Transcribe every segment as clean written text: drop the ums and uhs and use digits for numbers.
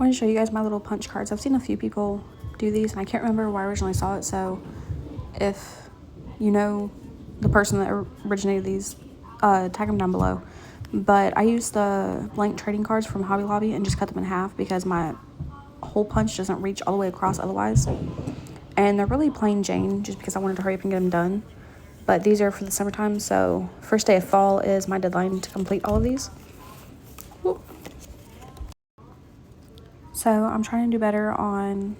want to show you guys my little punch cards. I've seen a few people do these, and I can't remember where I originally saw it, so if you know the person that originated these, tag them down below. But I used the blank trading cards from Hobby Lobby and just cut them in half because my hole punch doesn't reach all the way across otherwise. And they're really plain Jane just because I wanted to hurry up and get them done. But these are for the summertime, so first day of fall is my deadline to complete all of these. Whoop. So I'm trying to do better on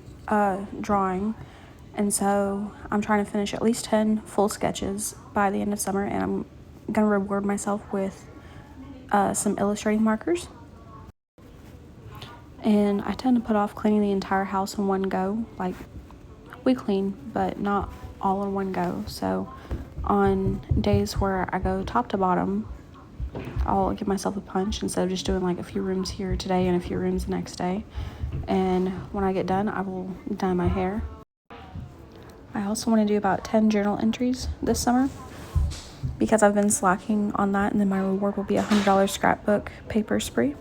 drawing, and so I'm trying to finish at least 10 full sketches by the end of summer, and I'm gonna reward myself with some illustrating markers. And I tend to put off cleaning the entire house in one go. Like, we clean, but not all in one go. So on days where I go top to bottom, I'll give myself a punch instead of just doing like a few rooms here today and a few rooms the next day. And when I get done, I will dye my hair. I also want to do about 10 journal entries this summer because I've been slacking on that, and then my reward will be a $100 scrapbook paper spree.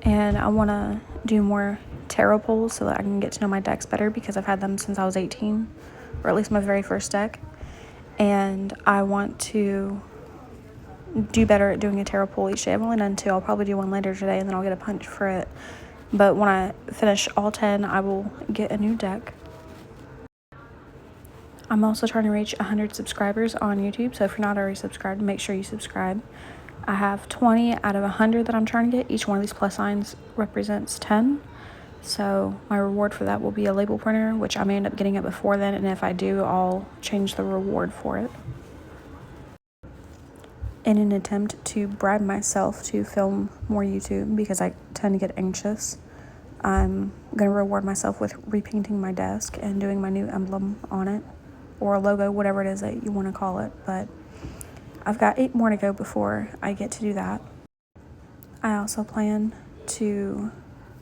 And I want to do more tarot pulls so that I can get to know my decks better because I've had them since I was 18, or at least my very first deck. And I want to do better at doing a tarot pull each day. I've only done 2. I'll probably do one later today, and then I'll get a punch for it. But when I finish all 10, I will get a new deck. I'm also trying to reach 100 subscribers on YouTube, so if you're not already subscribed, make sure you subscribe. I have 20 out of 100 that I'm trying to get. Each one of these plus signs represents 10. So my reward for that will be a label printer, which I may end up getting it before then, and if I do, I'll change the reward for it. In an attempt to bribe myself to film more YouTube because I tend to get anxious, I'm going to reward myself with repainting my desk and doing my new emblem on it, or a logo, whatever it is that you want to call it. But I've got 8 more to go before I get to do that. I also plan to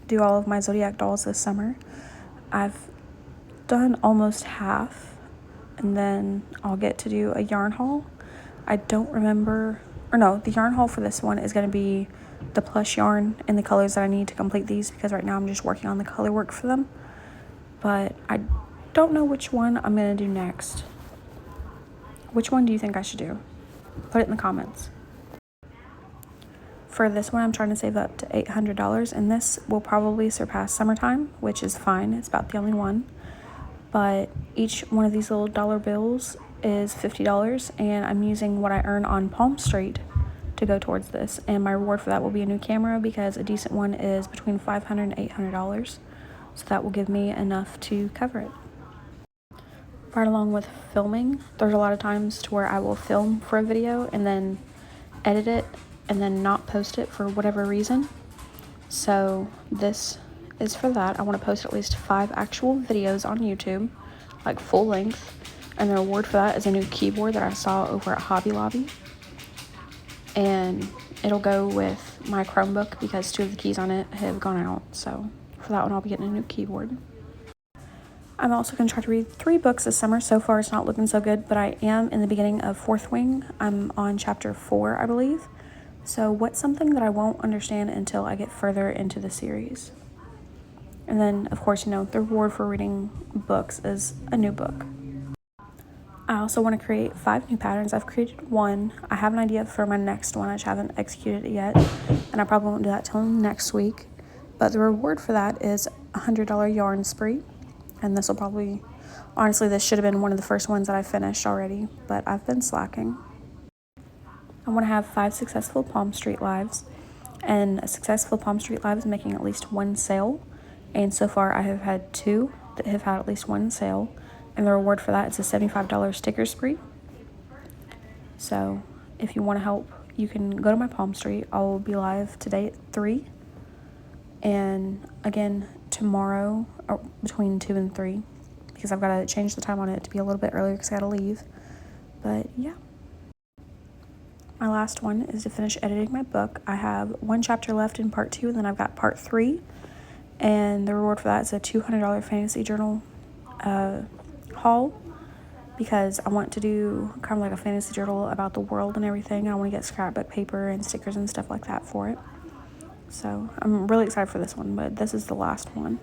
do all of my Zodiac dolls this summer. I've done almost half, and then I'll get to do a yarn haul. I don't remember, or no, the yarn haul for this one is going to be the plush yarn and the colors that I need to complete these, because right now I'm just working on the color work for them. But I don't know which one I'm going to do next. Which one do you think I should do? Put it in the comments. For this one, I'm trying to save up to $800, and this will probably surpass summertime, which is fine. It's about the only one. But each one of these little dollar bills is $50, and I'm using what I earn on Palm Street to go towards this. And my reward for that will be a new camera, because a decent one is between $500 and $800. So that will give me enough to cover it. Right along with filming, there's a lot of times to where I will film for a video and then edit it and then not post it for whatever reason. So this is for that. I want to post at least 5 actual videos on YouTube, like full length. And the reward for that is a new keyboard that I saw over at Hobby Lobby. And it'll go with my Chromebook because 2 of the keys on it have gone out. So for that one, I'll be getting a new keyboard. I'm also going to try to read 3 books this summer. So far, it's not looking so good, but I am in the beginning of 4th Wing. I'm on chapter 4, I believe. So what's something that I won't understand until I get further into the series? And then, of course, you know, the reward for reading books is a new book. I also want to create 5 new patterns. I've created 1. I have an idea for my next one. I just haven't executed it yet, and I probably won't do that till next week. But the reward for that is a $100 yarn spree. And this will probably, honestly, this should have been one of the first ones that I finished already, but I've been slacking. I want to have 5 successful Palm Street lives, and a successful Palm Street live is making at least 1 sale. And so far I have had 2 that have had at least 1 sale, and the reward for that is a $75 sticker spree. So if you want to help, you can go to my Palm Street. I will be live today at 3, and again tomorrow or between 2 and 3, because I've got to change the time on it to be a little bit earlier because I got to leave. But yeah, my last one is to finish editing my book. I have 1 chapter left in part 2, and then I've got part 3, and the reward for that is a $200 fantasy journal haul, because I want to do kind of like a fantasy journal about the world and everything. I want to get scrapbook paper and stickers and stuff like that for it. So I'm really excited for this one, but this is the last one.